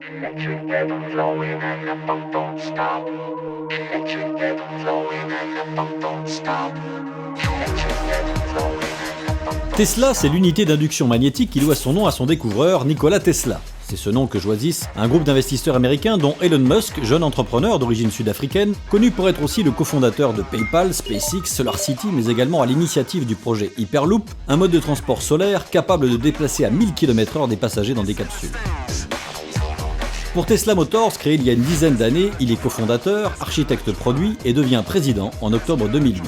Electric rhythm flowing and the funk don't stop. Electric rhythm flowing and the funk don't stop. Electric rhythm flowing and the funk don't stop. Tesla, c'est l'unité d'induction magnétique qui doit son nom à son découvreur, Nikola Tesla. C'est ce nom que choisissent un groupe d'investisseurs américains dont Elon Musk, jeune entrepreneur d'origine sud-africaine, connu pour être aussi le cofondateur de PayPal, SpaceX, SolarCity, mais également à l'initiative du projet Hyperloop, un mode de transport solaire capable de déplacer à 1000 km/h des passagers dans des capsules. Pour Tesla Motors, créé il y a une dizaine d'années, il est cofondateur, architecte produit et devient président en octobre 2008.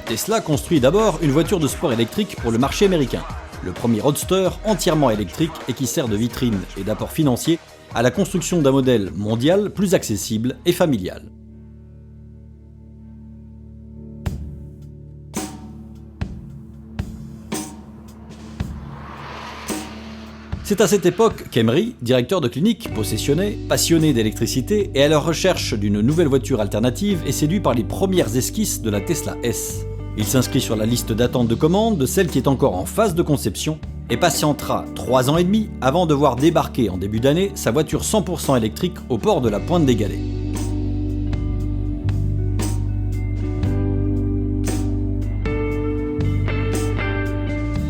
Tesla construit d'abord une voiture de sport électrique pour le marché américain. Le premier roadster entièrement électrique et qui sert de vitrine et d'apport financier à la construction d'un modèle mondial plus accessible et familial. C'est à cette époque qu'Emery, directeur de clinique, possessionné, passionné d'électricité et à la recherche d'une nouvelle voiture alternative, est séduit par les premières esquisses de la Tesla S. Il s'inscrit sur la liste d'attente de commande de celle qui est encore en phase de conception et patientera 3 ans et demi avant de voir débarquer en début d'année sa voiture 100% électrique au port de la Pointe des Galets.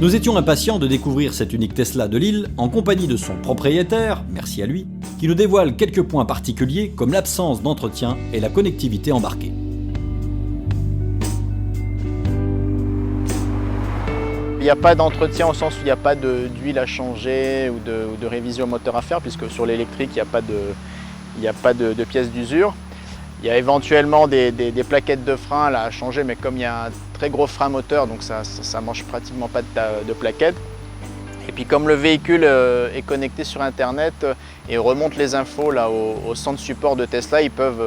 Nous étions impatients de découvrir cette unique Tesla de Lille en compagnie de son propriétaire, merci à lui, qui nous dévoile quelques points particuliers comme l'absence d'entretien et la connectivité embarquée. Il n'y a pas d'entretien au sens où il n'y a pas d'huile à changer ou de révision moteur à faire, puisque sur l'électrique, il n'y a pas de pièces d'usure. Il y a éventuellement des plaquettes de frein là, à changer, mais comme il y a un très gros frein moteur, donc ça mange pratiquement pas de plaquettes. Et puis comme le véhicule est connecté sur Internet et remonte les infos là, au centre support de Tesla, ils peuvent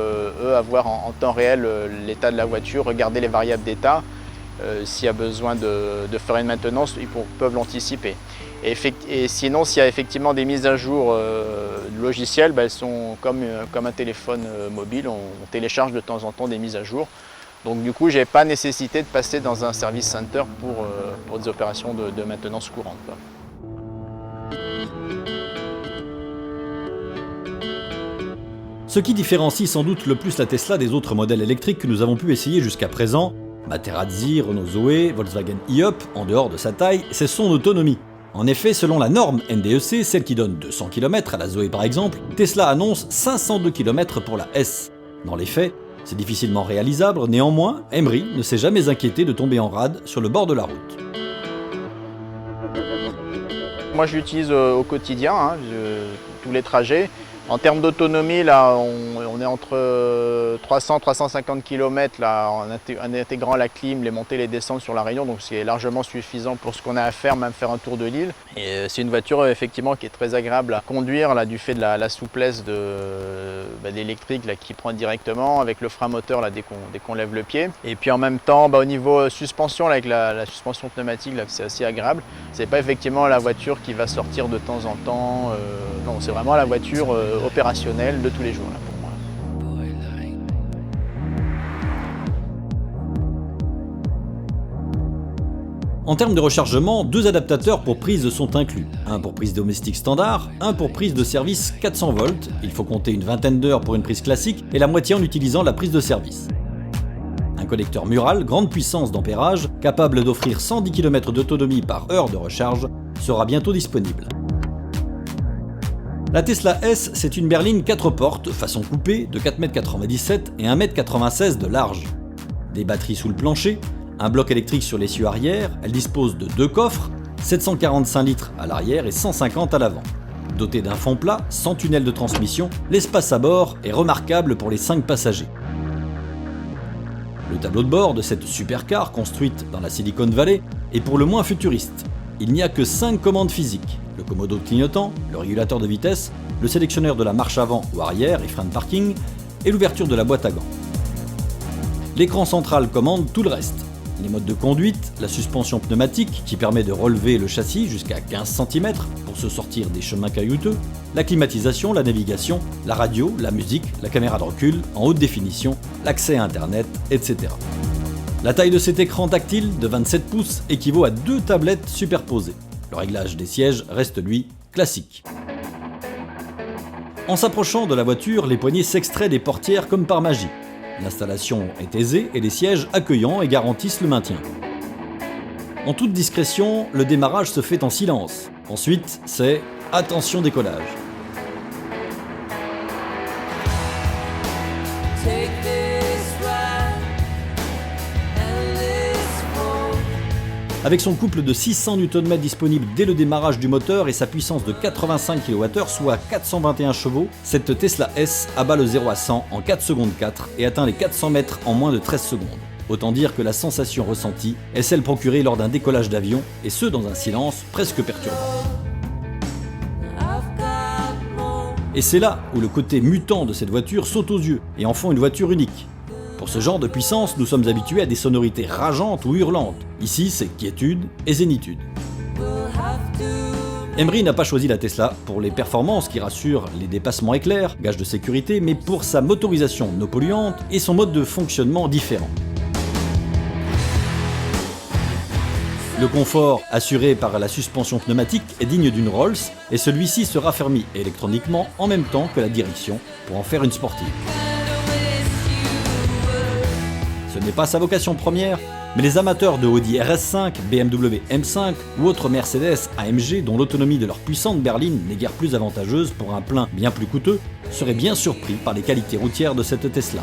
eux avoir en temps réel l'état de la voiture, regarder les variables d'état. S'il y a besoin de faire une maintenance, ils peuvent l'anticiper. Et sinon, s'il y a effectivement des mises à jour logicielles, elles sont comme un téléphone mobile, on télécharge de temps en temps des mises à jour. Donc du coup, je n'ai pas nécessité de passer dans un service center pour des opérations de maintenance courante. Ce qui différencie sans doute le plus la Tesla des autres modèles électriques que nous avons pu essayer jusqu'à présent, Materazzi, Renault Zoe, Volkswagen e-Up, en dehors de sa taille, c'est son autonomie. En effet, selon la norme NDEC, celle qui donne 200 km à la Zoe par exemple, Tesla annonce 502 km pour la S. Dans les faits, c'est difficilement réalisable, néanmoins, Emery ne s'est jamais inquiété de tomber en rade sur le bord de la route. Moi je l'utilise au quotidien, tous les trajets. En termes d'autonomie, là, on est entre 300-350 km là, en intégrant la clim, les montées et les descentes sur la Réunion, donc c'est largement suffisant pour ce qu'on a à faire, même faire un tour de l'île. Et c'est une voiture effectivement qui est très agréable à conduire là, du fait de la souplesse de l'électrique qui prend directement, avec le frein moteur là, dès qu'on lève le pied. Et puis en même temps, au niveau suspension, là, avec la suspension pneumatique, là, c'est assez agréable. C'est pas effectivement la voiture qui va sortir de temps en temps, non, c'est vraiment la voiture opérationnelle de tous les jours là, pour moi. En termes de rechargement, 2 adaptateurs pour prise sont inclus. Un pour prise domestique standard, un pour prise de service 400 volts. Il faut compter une vingtaine d'heures pour une prise classique et la moitié en utilisant la prise de service. Un connecteur mural grande puissance d'ampérage, capable d'offrir 110 km d'autonomie par heure de recharge, sera bientôt disponible. La Tesla S, c'est une berline 4 portes, façon coupée, de 4,97 m et 1,96 m de large. Des batteries sous le plancher, un bloc électrique sur l'essieu arrière, elle dispose de 2 coffres, 745 litres à l'arrière et 150 à l'avant. Dotée d'un fond plat, sans tunnel de transmission, l'espace à bord est remarquable pour les 5 passagers. Le tableau de bord de cette supercar construite dans la Silicon Valley est pour le moins futuriste. Il n'y a que 5 commandes physiques, le commodo clignotant, le régulateur de vitesse, le sélectionneur de la marche avant ou arrière et frein de parking, et l'ouverture de la boîte à gants. L'écran central commande tout le reste. Les modes de conduite, la suspension pneumatique qui permet de relever le châssis jusqu'à 15 cm pour se sortir des chemins caillouteux, la climatisation, la navigation, la radio, la musique, la caméra de recul en haute définition, l'accès à internet, etc. La taille de cet écran tactile de 27 pouces équivaut à 2 tablettes superposées. Le réglage des sièges reste lui classique. En s'approchant de la voiture, les poignées s'extraient des portières comme par magie. L'installation est aisée et les sièges accueillants et garantissent le maintien. En toute discrétion, le démarrage se fait en silence. Ensuite, c'est attention décollage. Avec son couple de 600 Nm disponible dès le démarrage du moteur et sa puissance de 85 kWh, soit 421 chevaux, cette Tesla S abat le 0 à 100 en 4 secondes 4 et atteint les 400 mètres en moins de 13 secondes. Autant dire que la sensation ressentie est celle procurée lors d'un décollage d'avion, et ce dans un silence presque perturbant. Et c'est là où le côté mutant de cette voiture saute aux yeux et en font une voiture unique. Pour ce genre de puissance, nous sommes habitués à des sonorités rageantes ou hurlantes. Ici, c'est quiétude et zénitude. Emry n'a pas choisi la Tesla pour les performances qui rassurent les dépassements éclairs, gage de sécurité, mais pour sa motorisation non polluante et son mode de fonctionnement différent. Le confort assuré par la suspension pneumatique est digne d'une Rolls et celui-ci se raffermit électroniquement en même temps que la direction pour en faire une sportive. Ce n'est pas sa vocation première, mais les amateurs de Audi RS5, BMW M5 ou autres Mercedes AMG dont l'autonomie de leur puissante berline n'est guère plus avantageuse pour un plein bien plus coûteux seraient bien surpris par les qualités routières de cette Tesla.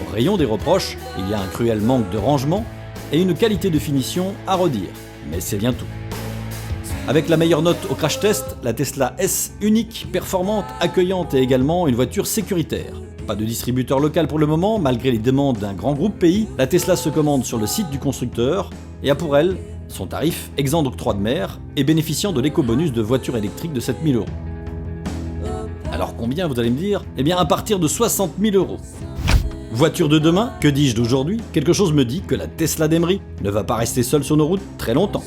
Au rayon des reproches, il y a un cruel manque de rangement et une qualité de finition à redire, mais c'est bien tout. Avec la meilleure note au crash test, la Tesla S unique, performante, accueillante et également une voiture sécuritaire. Pas de distributeur local pour le moment, malgré les demandes d'un grand groupe pays, la Tesla se commande sur le site du constructeur et a pour elle son tarif exempt d'octroi de mer et bénéficiant de l'éco-bonus de voiture électrique de 7 000 €. Alors combien, vous allez me dire ? Eh bien à partir de 60 000 €. Voiture de demain, que dis-je d'aujourd'hui ? Quelque chose me dit que la Tesla d'Emry ne va pas rester seule sur nos routes très longtemps.